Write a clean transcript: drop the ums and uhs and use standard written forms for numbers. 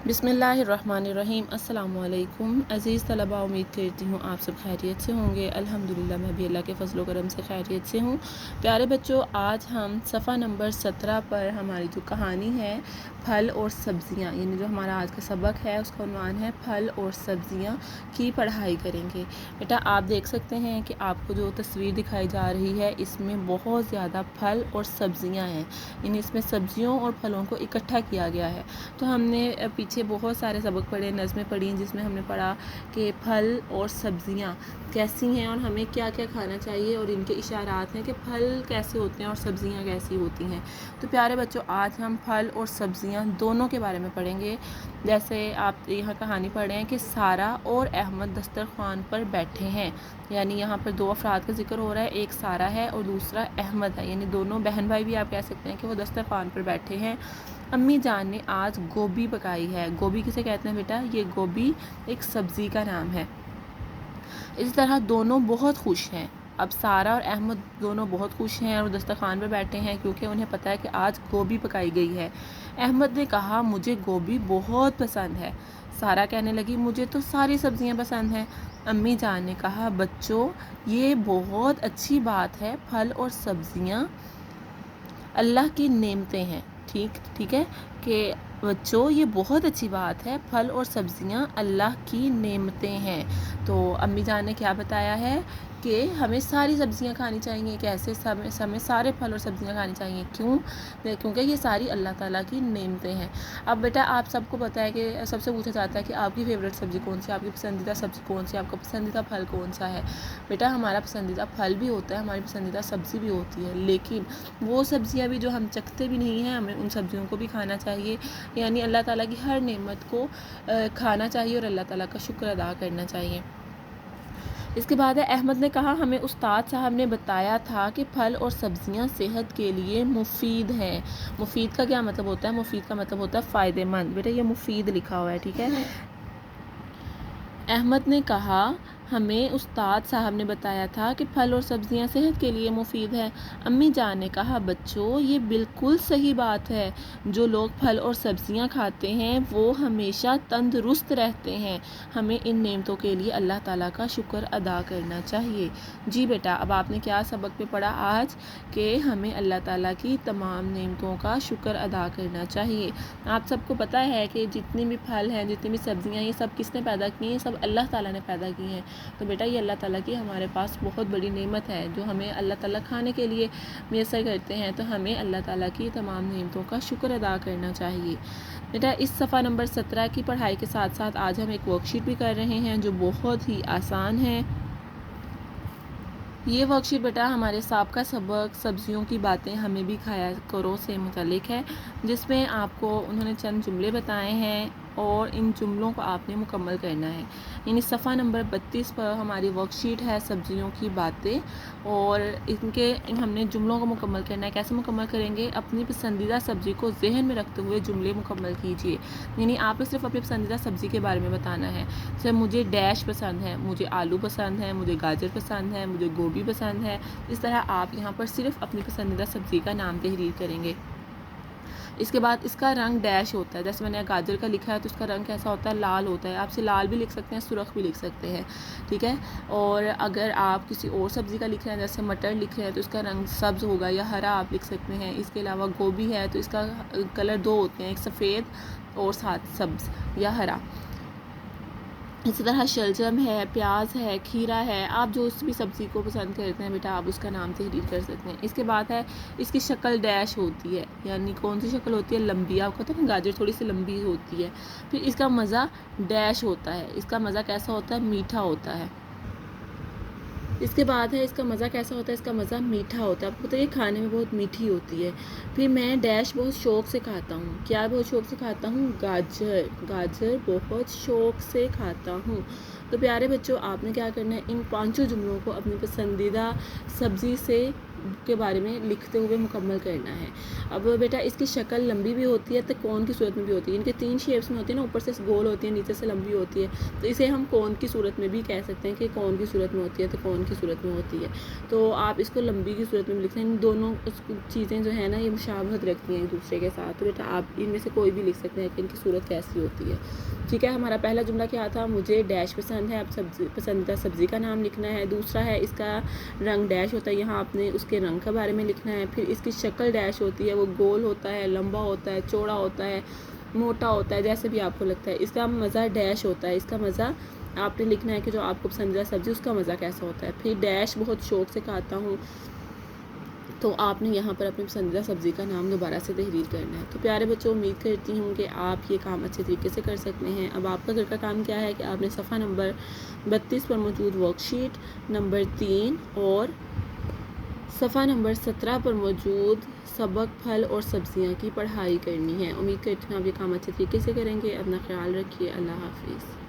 बिस्मिल्लाहिर्रहमानिर्रहीम। अस्सलाम वालेकुम अज़ीज़ तलबा, उम्मीद करती हूँ आप सब खैरियत से होंगे। अल्हम्दुलिल्लाह मैं भी अल्लाह के फजल करम से खैरियत से हूँ। प्यारे बच्चों, आज हम सफ़ा नंबर 17 पर हमारी जो कहानी है फल और सब्ज़ियाँ, यानी जो हमारा आज का सबक है उसका उन्वान है फल और सब्ज़ियाँ की पढ़ाई करेंगे। बेटा आप देख सकते हैं कि आपको जो तस्वीर दिखाई जा रही है इसमें बहुत ज़्यादा फल और सब्ज़ियाँ हैं, यानी इसमें सब्ज़ियों और फलों को इकट्ठा किया गया है। तो हमने पीछे बहुत सारे सबक पढ़े, नज़में पढ़ी, जिसमें हमने पढ़ा कि फल और सब्ज़ियाँ कैसी हैं और हमें क्या क्या खाना चाहिए, और इनके इशारात हैं कि फल कैसे होते हैं और सब्ज़ियाँ कैसी होती हैं। तो प्यारे बच्चों, आज हम फल और सब्ज़ियाँ दोनों के बारे में पढ़ेंगे। जैसे आप यहाँ कहानी पढ़ रहे हैं कि सारा और अहमद दस्तरखान पर बैठे हैं, यानी यहाँ पर दो अफराद का जिक्र हो रहा है, एक सारा है और दूसरा अहमद है, यानी दोनों बहन भाई भी आप कह सकते हैं कि वो दस्तरखान पर बैठे हैं। अम्मी जान ने आज गोभी पकाई है। गोभी किसे कहते हैं बेटा? ये गोभी एक सब्ज़ी का नाम है। इस तरह दोनों बहुत खुश हैं। अब सारा और अहमद दोनों बहुत खुश हैं और दस्तरखान पर बैठे हैं क्योंकि उन्हें पता है कि आज गोभी पकाई गई है। अहमद ने कहा, मुझे गोभी बहुत पसंद है। सारा कहने लगी, मुझे तो सारी सब्ज़ियाँ पसंद हैं। अम्मी जान ने कहा, बच्चों ये बहुत अच्छी बात है, फल और सब्ज़ियाँ अल्लाह की नेमतें हैं। ठीक है कि बच्चों ये बहुत अच्छी बात है, फल और सब्ज़ियाँ अल्लाह की नेमतें हैं। तो अम्मी जान ने क्या बताया है कि हमें सारी सब्ज़ियाँ खानी चाहिए। कैसे? हमें सारे फल और सब्ज़ियाँ खानी चाहिए। क्यों? क्योंकि ये सारी अल्लाह ताला की नेमतें हैं। अब बेटा आप सबको पता है कि सबसे पूछा जाता है कि आपकी फ़ेवरेट सब्ज़ी कौन सी, आपकी पसंदीदा सब्ज़ी कौन सी, आपका पसंदीदा फल कौन सा है। बेटा हमारा पसंदीदा फल भी होता है, हमारी पसंदीदा सब्ज़ी भी होती है, लेकिन वो सब्ज़ियाँ भी जो हम चखते भी नहीं हैं, हमें उन सब्ज़ियों को भी खाना चाहिए। यानी अल्लाह ताला की हर नेमत को खाना चाहिए और अल्लाह ताला का शुक्र अदा करना चाहिए। इसके बाद है, अहमद ने कहा, हमें उस्ताद साहब ने बताया था कि फल और सब्ज़ियाँ सेहत के लिए मुफीद हैं। मुफीद का क्या मतलब होता है? मुफीद का मतलब होता है फ़ायदेमंद। बेटा ये मुफीद लिखा हुआ है, ठीक है। अहमद ने कहा, हमें उस्ताद साहब ने बताया था कि फल और सब्ज़ियाँ सेहत के लिए मुफीद है। अम्मी जान ने कहा, बच्चों ये बिल्कुल सही बात है। जो लोग फल और सब्ज़ियाँ खाते हैं वो हमेशा तंदुरुस्त रहते हैं। हमें इन नेमतों के लिए अल्लाह ताला का शुक्र अदा करना चाहिए। जी बेटा, अब आपने क्या सबक में पढ़ा आज कि हमें अल्लाह ताला की तमाम नेमतों का शुक्र अदा करना चाहिए। आप सबको पता है कि जितनी भी फल हैं, जितनी भी सब्ज़ियाँ, ये सब किसने पैदा की हैं? सब अल्लाह ताला ने पैदा की हैं। तो बेटा ये अल्लाह ताला की हमारे पास बहुत बड़ी नेमत है जो हमें अल्लाह ताला खाने के लिए मैसर करते हैं। तो हमें अल्लाह ताला की तमाम नेमतों का शुक्र अदा करना चाहिए। बेटा इस सफ़ा नंबर 17 की पढ़ाई के साथ साथ आज हम एक वर्कशीट भी कर रहे हैं जो बहुत ही आसान है। ये वर्कशीट बेटा हमारे साबका सबक सब्जियों की बातें हमें भी खाया करो से मुतल्लिक है, जिसमें आपको उन्होंने चंद जुमले बताए हैं और इन जुमलों को आपने मुकम्मल करना है। यानी सफ़ा नंबर 32 पर हमारी वर्कशीट है सब्जियों की बातें, और इनके हमने जुमलों को मुकम्मल करना है। कैसे मुकम्मल करेंगे? अपनी पसंदीदा सब्ज़ी को जहन में रखते हुए जुमले मुकम्मल कीजिए। यानी आपने सिर्फ अपनी पसंदीदा सब्ज़ी के बारे में बताना है। जैसे मुझे डैश पसंद है, मुझे आलू पसंद है, मुझे गाजर पसंद है, मुझे गोभी पसंद है। इस तरह आप यहाँ पर सिर्फ अपनी पसंदीदा सब्ज़ी का नाम तहरीर करेंगे। इसके बाद इसका रंग डैश होता है। जैसे मैंने गाजर का लिखा है तो इसका रंग कैसा होता है? लाल होता है। आप इसे लाल भी लिख सकते हैं, सुर्ख भी लिख सकते हैं, ठीक है। और अगर आप किसी और सब्ज़ी का लिख रहे हैं, जैसे मटर लिख रहे हैं, तो इसका रंग सब्ज़ होगा या हरा आप लिख सकते हैं। इसके अलावा गोभी है तो इसका कलर दो होते हैं, एक सफ़ेद और साथ सब्ज़ या हरा। इसी तरह शलजम है, प्याज है, खीरा है, आप जो भी सब्ज़ी को पसंद करते हैं बेटा आप उसका नाम तहरीर कर सकते हैं। इसके बाद है, इसकी शक्ल डैश होती है, यानी कौन सी शक्ल होती है? लंबी। आपको पता है गाजर थोड़ी सी लंबी होती है। फिर इसका मज़ा डैश होता है। इसका मज़ा कैसा होता है? मीठा होता है। इसके बाद है, इसका मज़ा कैसा होता है? इसका मज़ा मीठा होता है। आपको पता है ये खाने में बहुत मीठी होती है। फिर मैं डैश बहुत शौक़ से खाता हूँ। क्या बहुत शौक़ से खाता हूँ? गाजर। गाजर बहुत शौक़ से खाता हूँ। तो प्यारे बच्चों आपने क्या करना है? इन पांचों जुमलों को अपनी पसंदीदा सब्ज़ी से کے بارے میں لکھتے ہوئے مکمل کرنا ہے۔ اب بیٹا اس کی شکل لمبی بھی ہوتی ہے، کون کی صورت میں بھی ہوتی ہے، ان کے 3 شیپس میں ہوتی ہے نا، اوپر سے گول ہوتی ہے، نیچے سے لمبی ہوتی ہے، تو اسے ہم کون کی صورت میں بھی کہہ سکتے ہیں کہ کون کی صورت میں ہوتی ہے، تو کون کی صورت میں ہوتی ہے۔ تو آپ اس کو لمبی کی صورت میں بھی لکھتے ہیں، ان دونوں چیزیں جو ہیں نا یہ مشابہت رکھتی ہیں ایک دوسرے کے ساتھ، تو بیٹا آپ ان میں سے کوئی بھی لکھ سکتے ہیں کہ ان کی صورت کیسی ہوتی ہے۔ ٹھیک ہے، ہمارا پہلا جملہ کیا تھا، مجھے ڈیش پسند ہے، اب پسندیدہ سبزی کا نام لکھنا ہے۔ دوسرا ہے اس کا رنگ ڈیش ہوتا ہے، یہاں آپ نے اس کے رنگ کے بارے میں لکھنا ہے۔ پھر اس کی شکل ڈیش ہوتی ہے، وہ گول ہوتا ہے، لمبا ہوتا ہے، چوڑا ہوتا ہے، موٹا ہوتا ہے، جیسے بھی آپ کو لگتا ہے۔ اس کا مزہ ڈیش ہوتا ہے، اس کا مزہ آپ نے لکھنا ہے کہ جو آپ کو پسندیدہ سبزی اس کا مزہ کیسا ہوتا ہے۔ پھر ڈیش بہت شوق سے کھاتا ہوں، تو آپ نے یہاں پر اپنی پسندیدہ سبزی کا نام دوبارہ سے تحریر کرنا ہے۔ تو پیارے بچوں، امید کرتی ہوں کہ آپ یہ کام اچھے طریقے سے کر سکتے ہیں۔ اب آپ کا گھر کا کام کیا ہے کہ آپ نے صفحہ نمبر 32 پر موجود ورک شیٹ نمبر 3 اور صفحہ نمبر 17 پر موجود سبق پھل اور سبزیاں کی پڑھائی کرنی ہے۔ امید کرتی ہوں آپ یہ کام اچھے طریقے سے کریں گے۔ اپنا خیال رکھیے۔ اللہ حافظ۔